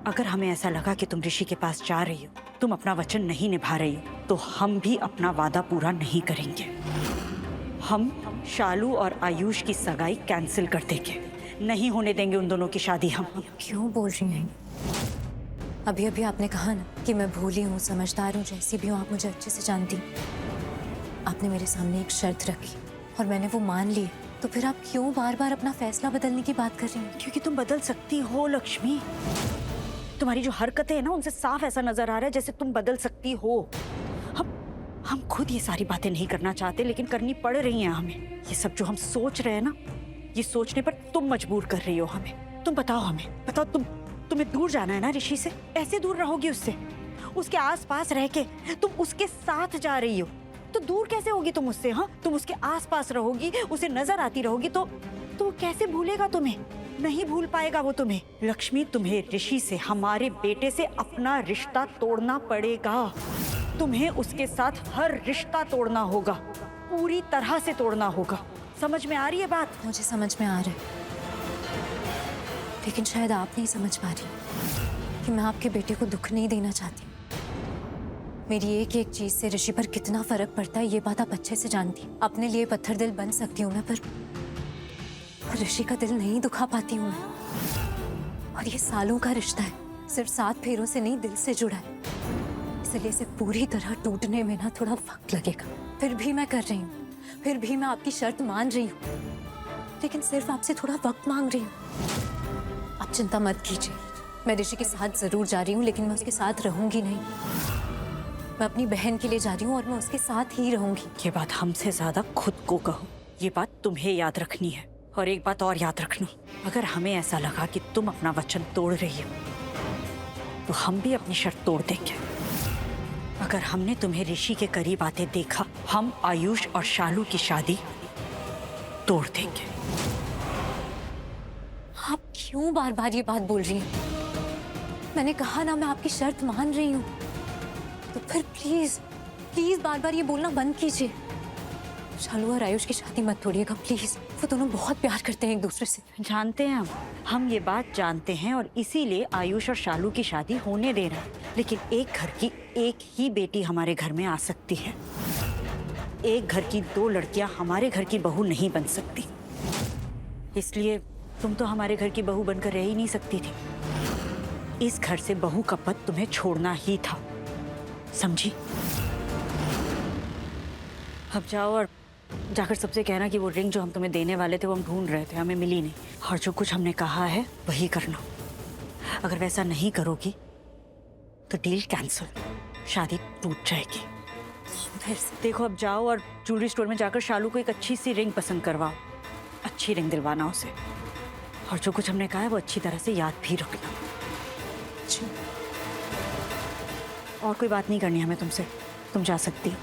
अगर हमें ऐसा लगा कि तुम ऋषि के पास जा रही हो, तुम अपना वचन नहीं निभा रही हो, तो हम भी अपना वादा पूरा नहीं करेंगे। हम शालू और आयुष की सगाई कैंसिल कर देंगे। नहीं होने देंगे उन दोनों की शादी हम। क्यों बोल रही हैं? अभी अभी आपने कहा ना कि मैं भोली हूँ, समझदार हूँ, जैसी भी हूँ आप मुझे अच्छे से जानती। आपने मेरे सामने एक शर्त रखी और मैंने वो मान ली, तो फिर आप क्यों बार बार अपना फैसला बदलने की बात कर रही हैं? क्योंकि तुम बदल सकती हो लक्ष्मी। तुम्हारी जो हरकतें हैं ना, उनसे साफ ऐसा नजर आ रहा है जैसे तुम बदल सकती हो। हम खुद ये सारी बातें नहीं करना चाहते, लेकिन करनी पड़ रही हैं हमें। ये सब जो हम सोच रहे हैं ना, ये सोचने पर तुम मजबूर कर रही हो हमें। तुम बताओ हमें, बताओ तुम्हें दूर जाना है ना ऋषि से? ऐसे दूर रहोगी उससे? उसके आसपास रह के तुम उसके साथ जा रही हो, तो दूर कैसे होगी तुम उससे? हाँ, तुम उसके आसपास रहोगी, उसे नजर आती रहोगी, तो वो कैसे भूलेगा तुम्हें? नहीं भूल पाएगा वो तुम्हें। लक्ष्मी, तुम्हें ऋषि से, हमारे बेटे से अपना रिश्ता तोड़ना पड़ेगा। तुम्हें उसके साथ हर रिश्ता तोड़ना होगा, पूरी तरह से तोड़ना होगा। समझ में आ रही है बात? मुझे समझ में आ रहा है, लेकिन शायद आप नहीं समझ पा रही कि मैं आपके बेटे को दुख नहीं देना चाहती। मेरी एक एक चीज से ऋषि पर कितना फर्क पड़ता है ये बात आप अच्छे से जानती। अपने लिए पत्थर दिल बन सकती हूँ मैं, पर ऋषि का दिल नहीं दुखा पाती हूँ मैं। और ये सालों का रिश्ता है, सिर्फ 7 फेरों से नहीं, दिल से जुड़ा है। इसलिए इसे पूरी तरह टूटने में ना थोड़ा वक्त लगेगा। फिर भी मैं कर रही हूँ, फिर भी मैं आपकी शर्त मान रही हूँ, लेकिन सिर्फ आपसे थोड़ा वक्त मांग रही हूँ। आप चिंता मत कीजिए, मैं ऋषि के साथ जरूर जा रही हूँ, लेकिन मैं उसके साथ रहूंगी नहीं। मैं अपनी बहन के लिए जा रही हूँ और मैं उसके साथ ही रहूंगी। ये बात हमसे ज्यादा खुद को कहो। ये बात तुम्हें याद रखनी है। और एक बात और याद रखना, अगर हमें ऐसा लगा कि तुम अपना वचन तोड़ रही हो, तो हम भी अपनी शर्त तोड़ देंगे। अगर हमने तुम्हें ऋषि के करीब आते देखा, हम आयुष और शालू की शादी तोड़ देंगे। आप क्यों बार बार ये बात बोल रही हैं? मैंने कहा ना मैं आपकी शर्त मान रही हूँ, तो फिर प्लीज प्लीज बार बार ये बोलना बंद कीजिए। शालू और आयुष की शादी मत तोड़िएगा प्लीज। वो दोनों बहुत प्यार करते हैं एक दूसरे से। जानते हैं हम ये बात जानते हैं, और इसीलिए आयुष और शालू की शादी होने दे रहे हैं। लेकिन एक घर की एक ही बेटी हमारे घर में आ सकती है। एक घर की 2 लड़कियां हमारे घर की बहू नहीं बन सकती। इसलिए तुम तो हमारे घर की बहू बनकर रह ही नहीं सकती थी। इस घर से बहू का पद तुम्हें छोड़ना ही था, समझी? अब जाओ और जाकर सबसे कहना कि वो रिंग जो हम तुम्हें देने वाले थे वो हम ढूंढ रहे थे, हमें मिली नहीं। और जो कुछ हमने कहा है वही करना। अगर वैसा नहीं करोगी तो डील कैंसिल, शादी टूट जाएगी। फिर से देखो, अब जाओ और ज्वेलरी स्टोर में जाकर शालू को एक अच्छी सी रिंग पसंद करवाओ। अच्छी रिंग दिलवाना उसे। और जो कुछ हमने कहा है वो अच्छी तरह से याद भी रखना। और कोई बात नहीं करनी हमें तुमसे, तुम जा सकती हो।